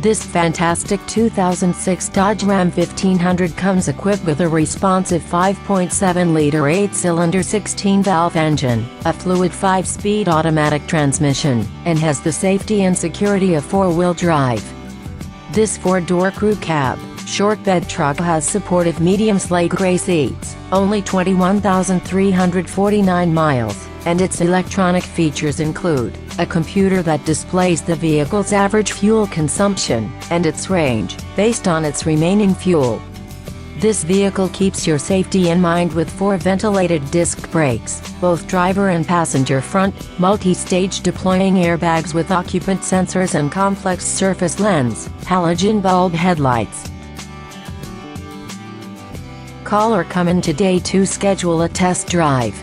This fantastic 2006 Dodge Ram 1500 comes equipped with a responsive 5.7-liter 8-cylinder 16-valve engine, a fluid 5-speed automatic transmission, and has the safety and security of 4-wheel drive. This 4-door crew cab, short bed truck has supportive medium slate gray seats, only 21,349 miles, and its electronic features include a computer that displays the vehicle's average fuel consumption and its range, based on its remaining fuel. This vehicle keeps your safety in mind with 4 ventilated disc brakes, both driver and passenger front, multi-stage deploying airbags with occupant sensors and complex surface lens, halogen bulb headlights. Call or come in today to schedule a test drive.